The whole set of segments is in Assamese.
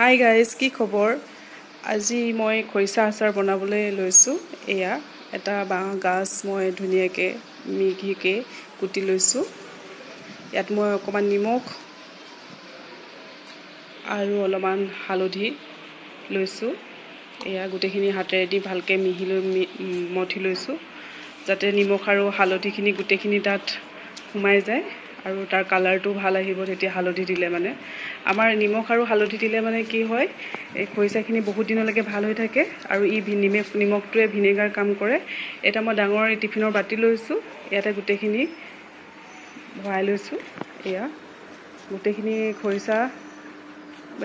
হাই গাইজ, কি খবৰ? আজি মই খৰিচা আচাৰ বনাবলৈ লৈছোঁ। এয়া এটা বাঁহ গাজ মই ধুনীয়াকৈ মিহিকৈ কুটি লৈছোঁ। ইয়াত মই অকণমান নিমখ আৰু অলপমান হালধি লৈছোঁ। এয়া গোটেইখিনি হাতেৰেদি ভালকৈ মঠি লৈছোঁ, যাতে নিমখ আৰু হালধিখিনি গোটেইখিনি তাত সোমাই যায় আৰু তাৰ কালাৰটো ভাল আহিব। তেতিয়া হালধি দিলে মানে আমাৰ নিমখ আৰু হালধি দিলে মানে কি হয়, এই খৰিচাখিনি বহুত দিনলৈকে ভাল হৈ থাকে আৰু নিমখটোৱে ভিনেগাৰ কাম কৰে। এটা মই ডাঙৰ টিফিনৰ বাতি লৈছোঁ, ইয়াতে গোটেইখিনি ভৰাই লৈছোঁ। এয়া গোটেইখিনি খৰিচা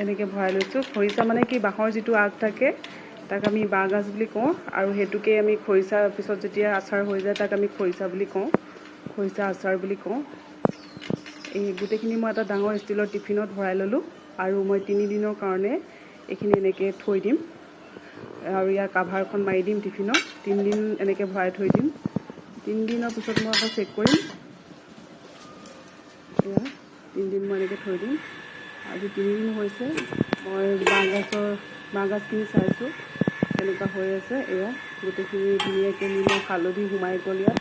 এনেকৈ ভৰাই লৈছোঁ। খৰিচা মানে কি, বাঁহৰ যিটো আগ থাকে তাক আমি বাঁহগাজ বুলি কওঁ, আৰু সেইটোকে আমি খৰিচা পিছত যেতিয়া আচাৰ হৈ যায় তাক আমি খৰিচা বুলি কওঁ, খৰিচা আচাৰ বুলি কওঁ। এই গোটেইখিনি মই এটা ডাঙৰ ষ্টীলৰ টিফিনত ভৰাই ল'লোঁ আৰু মই 3 দিনৰ কাৰণে এইখিনি এনেকৈ থৈ দিম আৰু ইয়াৰ কাভাৰখন মাৰি দিম টিফিনত। 3 দিন এনেকৈ ভৰাই থৈ দিম। 3 দিনৰ পিছত মই আকৌ চেক কৰিম। এয়া 3 দিন মই এনেকৈ থৈ দিম। আজি 3 দিন হৈছে। মই বাঁহগাজখিনি চাইছোঁ, এনেকুৱা হৈ আছে। এয়া গোটেইখিনি ধুনীয়াকৈ নিমখ হালধি সোমাই গ'ল ইয়াত।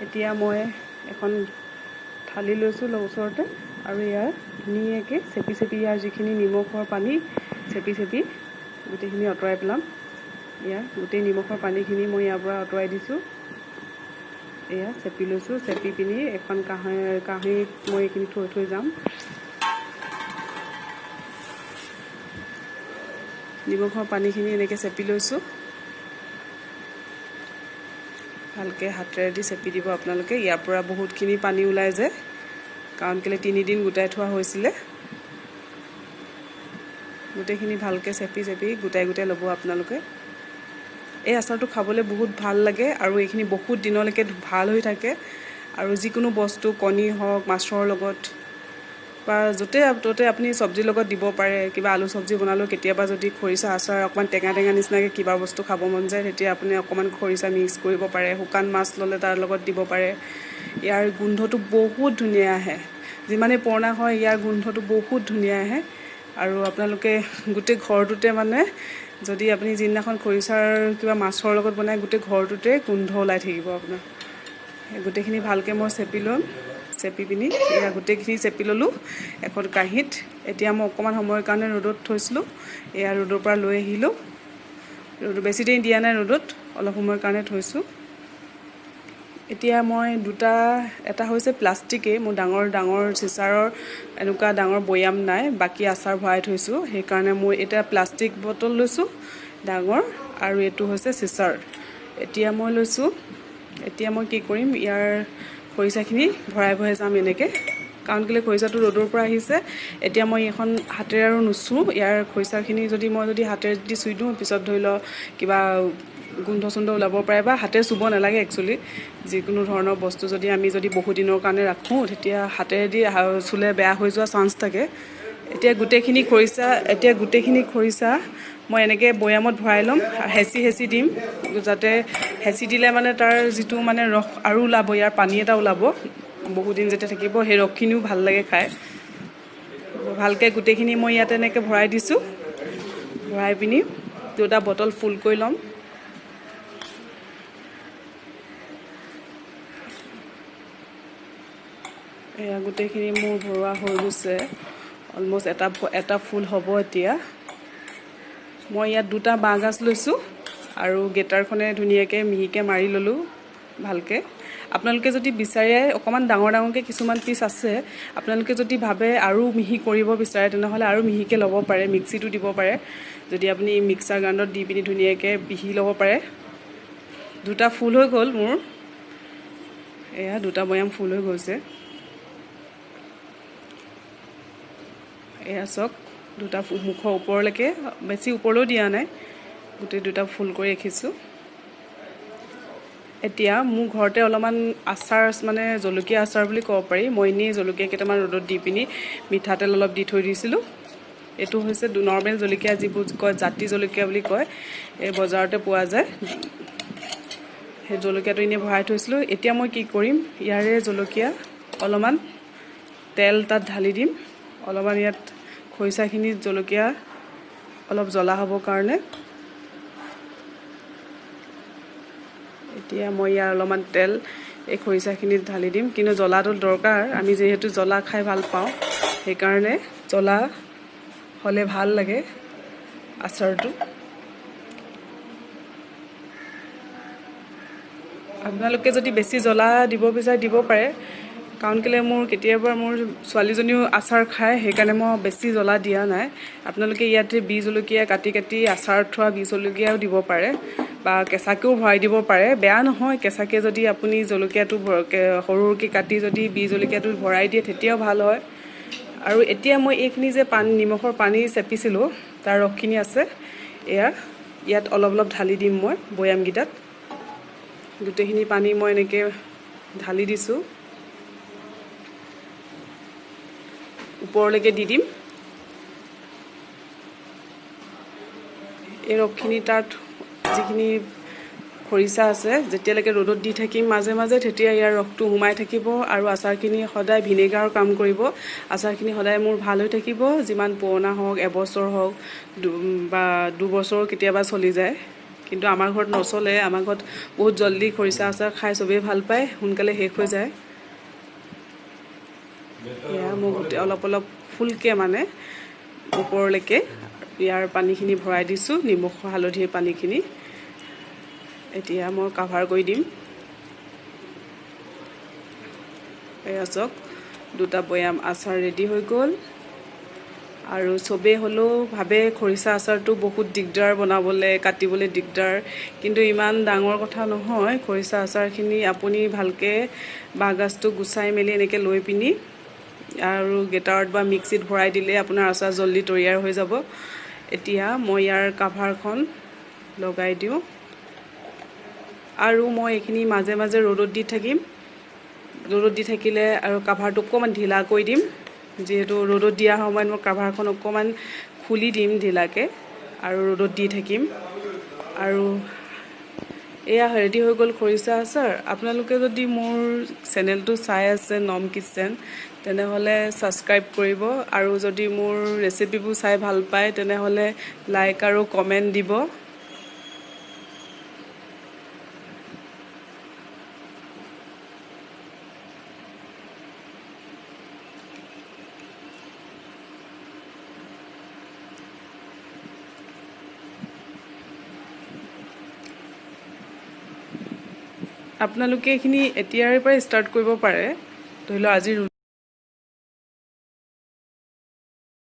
এতিয়া মই এখন থালি লৈছোঁ ওচৰতে আৰু ইয়াৰ ধুনীয়াকৈ চেপি ইয়াৰ যিখিনি নিমখৰ পানী চেপি গোটেইখিনি আঁতৰাই পেলাম। ইয়াৰ গোটেই নিমখৰ পানীখিনি মই ইয়াৰ পৰা আঁতৰাই দিছোঁ। এয়া চেপি লৈছোঁ। চেপি পিনি এখন কাঁহীত মই এইখিনি থৈ যাম। নিমখৰ পানীখিনি এনেকৈ চেপি লৈছোঁ। ভালকৈ হাতেৰেদি চেপি দিব আপোনালোকে। ইয়াৰ পৰা বহুতখিনি পানী ওলাই যায়, কাৰণ কেলৈ 3 দিন গোটাই থোৱা হৈছিলে। গোটেইখিনি ভালকৈ চেপি গোটাই ল'ব আপোনালোকে। এই আচাৰটো খাবলৈ বহুত ভাল লাগে আৰু এইখিনি বহুত দিনলৈকে ভাল হৈ থাকে। আৰু যিকোনো বস্তু, কণী হওক, মাছৰ লগত বা য'তে আপুনি চব্জিৰ লগত দিব পাৰে। কিবা আলু চব্জি বনালেও কেতিয়াবা যদি খৰিচা আচাৰ অকণমান টেঙা নিচিনাকৈ কিবা বস্তু খাব মন যায়, তেতিয়া আপুনি অকণমান খৰিচা মিক্স কৰিব পাৰে। শুকান মাছ ল'লে তাৰ লগত দিব পাৰে। ইয়াৰ গোন্ধটো বহুত ধুনীয়া আহে। যিমানেই পুৰণা হয় ইয়াৰ গোন্ধটো বহুত ধুনীয়া আহে। আৰু আপোনালোকে গোটেই ঘৰটোতে মানে, যদি আপুনি যিদিনাখন খৰিচাৰ কিবা মাছৰ লগত বনাই, গোটেই ঘৰটোতে গোন্ধ ওলাই থাকিব আপোনাৰ। গোটেইখিনি ভালকৈ মই চেপি ল'ম। চেপি পিনি এয়া গোটেইখিনি চেপি ল'লোঁ এখন কাঁহীত। এতিয়া মই অকণমান সময়ৰ কাৰণে ৰ'দত থৈছিলোঁ। এয়া ৰ'দৰ পৰা লৈ আহিলোঁ। বেছি দেৰি দিয়া নাই ৰ'দত, অলপ সময়ৰ কাৰণে থৈছোঁ। এতিয়া মই এটা হৈছে প্লাষ্টিকেই, মোৰ ডাঙৰ চিচাৰৰ এনেকুৱা ডাঙৰ বৈয়াম নাই, বাকী আচাৰ ভৰাই থৈছোঁ। সেইকাৰণে মই এতিয়া প্লাষ্টিক বটল লৈছোঁ ডাঙৰ, আৰু এইটো হৈছে চিচাৰ। এতিয়া মই কি কৰিম, ইয়াৰ খৰিচাখিনি ভৰাই যাম এনেকৈ, কাৰণ কেলৈ খৰিচাটো ৰ'দৰ পৰা আহিছে। এতিয়া মই এখন হাতেৰে আৰু নুচুওঁ। ইয়াৰ খৰিচাখিনি যদি হাতেৰে চুই দিওঁ, পিছত ধৰি লওক কিবা গোন্ধ ওলাব পাৰে, বা হাতেৰে চুব নালাগে একচুৱেলি। যিকোনো ধৰণৰ বস্তু আমি বহুত দিনৰ কাৰণে ৰাখোঁ, তেতিয়া হাতেৰেদি চুলে বেয়া হৈ যোৱা চান্স থাকে। এতিয়া গোটেইখিনি খৰিচা মই এনেকৈ বৈয়ামত ভৰাই ল'ম। হেঁচি দিম, যাতে হেঁচি দিলে মানে তাৰ যিটো মানে ৰস আৰু ওলাব, ইয়াৰ পানী এটা ওলাব। বহুত দিন যেতিয়া থাকিব, সেই ৰসখিনিও ভাল লাগে খাই। ভালকৈ গোটেইখিনি মই ইয়াত এনেকৈ ভৰাই দিছোঁ। ভৰাই পিনি 2টা বটল ফুল কৰি ল'ম। এয়া গোটেইখিনি মোৰ ভৰোৱা হৈ গৈছে। অলমষ্ট এটা ফুল হ'ব এতিয়া। মই ইয়াত 2টা বাঁহগাজ লৈছোঁ আৰু গেটাৰখনে ধুনীয়াকৈ মিহিকৈ মাৰি ল'লোঁ ভালকৈ। আপোনালোকে যদি বিচাৰে, অকণমান ডাঙৰকৈ কিছুমান পিচ আছে, আপোনালোকে যদি ভাবে আৰু মিহি কৰিব বিচাৰে, তেনেহ'লে আৰু মিহিকৈ ল'ব পাৰে, মিক্সিটো দিব পাৰে। যদি আপুনি মিক্সাৰ গ্ৰাইণ্ডাৰত দি পিনি ধুনীয়াকৈ পিহি ল'ব পাৰে। 2টা ফুল হৈ গ'ল মোৰ। এয়া 2টা বৈয়াম ফুল হৈ গৈছে। এয়া চাওক, 2টা মুখৰ ওপৰলৈকে, বেছি ওপৰলৈও দিয়া নাই, গোটেই 2টা ফুল কৰি ৰাখিছোঁ। এতিয়া মোৰ ঘৰতে অলপমান আচাৰ, মানে জলকীয়া আচাৰ বুলি ক'ব পাৰি। মই এনেই জলকীয়া কেইটামান ৰ'দত দি পিনি মিঠাতেল অলপ দি থৈ দিছিলোঁ। এইটো হৈছে নৰ্মেল জলকীয়া, যিবোৰ কয় জাতি জলকীয়া বুলি কয়, এই বজাৰতে পোৱা যায়। সেই জলকীয়াটো এনেই ভৰাই থৈছিলোঁ। এতিয়া মই কি কৰিম, ইয়াৰে জলকীয়া অলপমান তেল তাত ঢালি দিম, অলপমান ইয়াত খৰিচাখিনিত জলকীয়া অলপ জ্বলা হ'বৰ কাৰণে। এতিয়া মই ইয়াৰ অলপমান তেল এই খৰিচাখিনিত ঢালি দিম, কিন্তু জ্বলাটো দৰকাৰ, আমি যিহেতু জ্বলা খাই ভাল পাওঁ সেইকাৰণে জ্বলা হ'লে ভাল লাগে আচাৰটো। আপোনালোকে যদি বেছি জ্বলা দিব বিচাৰে দিব পাৰে, কাৰণ কেলৈ মোৰ কেতিয়াবা মোৰ ছোৱালীজনীও আচাৰ খায়, সেইকাৰণে মই বেছি জ্বলা দিয়া নাই। আপোনালোকে ইয়াতে বি জলকীয়া কাটি কাটি আচাৰত থোৱা বি জলকীয়াও দিব পাৰে বা কেঁচাকৈও ভৰাই দিব পাৰে, বেয়া নহয়। কেঁচাকৈ যদি আপুনি জলকীয়াটো সৰুকৈ কাটি যদি বি জলকীয়াটো ভৰাই দিয়ে তেতিয়াও ভাল হয়। আৰু এতিয়া মই এইখিনি যে নিমখৰ পানী চেপিছিলোঁ তাৰ ৰসখিনি আছে, ইয়াত অলপ অলপ ঢালি দিম মই বৈয়ামকেইটাত। গোটেইখিনি পানী মই এনেকৈ ঢালি দিছোঁ, ওপৰলৈকে দি দিম। এই ৰসখিনি তাত যিখিনি খৰিচা আছে যেতিয়ালৈকে ৰ'দত দি থাকিম মাজে মাজে, তেতিয়া ইয়াৰ ৰসটো সোমাই থাকিব আৰু আচাৰখিনি সদায় ভিনেগাৰৰ কাম কৰিব। আচাৰখিনি সদায় মোৰ ভাল হৈ থাকিব, যিমান পুৰণা হওক, এবছৰ হওক বা দুবছৰো কেতিয়াবা চলি যায়। কিন্তু আমাৰ ঘৰত নচলে, আমাৰ ঘৰত বহুত জল্দি খৰিচা আচাৰ খাই চবেই ভাল পায়, সোনকালে শেষ হৈ যায়। এয়া মই গোটেই অলপ অলপ ফুলকৈ মানে ওপৰলৈকে ইয়াৰ পানীখিনি ভৰাই দিছোঁ, নিমখ হালধিৰ পানীখিনি। এতিয়া মই কাভাৰ কৰি দিম। এয়া চাওক, দুটা বৈয়াম আচাৰ ৰেডি হৈ গ'ল। আৰু চবেই হ'লেও ভাবে খৰিচা আচাৰটো বহুত দিগদাৰ বনাবলৈ, কাটিবলৈ দিগদাৰ, কিন্তু ইমান ডাঙৰ কথা নহয়। খৰিচা আচাৰখিনি আপুনি ভালকৈ বাঁহগাজটো গুচাই মেলি এনেকৈ লৈ পিনি আৰু গ্ৰেটাৰত বা মিক্সিত ভৰাই দিলে আপোনাৰ আচাৰ জল্দি তৈয়াৰ হৈ যাব। এতিয়া মই ইয়াৰ কাভাৰখন লগাই দিওঁ আৰু মই এইখিনি মাজে মাজে ৰ'দত দি থাকিম। ৰ'দত দি থাকিলে আৰু কাভাৰটো অকণমান ঢিলা কৰি দিম, যিহেতু ৰ'দত দিয়া সময়ত মই কাভাৰখন অকণমান খুলি দিম ঢিলাকৈ আৰু ৰ'দত দি থাকিম। আৰু এয়া ৰেডি হৈ গ'ল খৰিচা আচাৰ। আপোনালোকে যদি মোৰ চেনেলটো চাই আছে নম কিটচেন, তেনেহ'লে ছাবস্ক্ৰাইব কৰিব, আৰু যদি মোৰ ৰেচিপিবোৰ চাই ভাল পায় তেনেহ'লে লাইক আৰু কমেণ্ট দিব। আপোনালোকে এইখিনি এতিয়াৰ পৰাই ষ্টাৰ্ট কৰিব পাৰে। ধৰি লওক আজি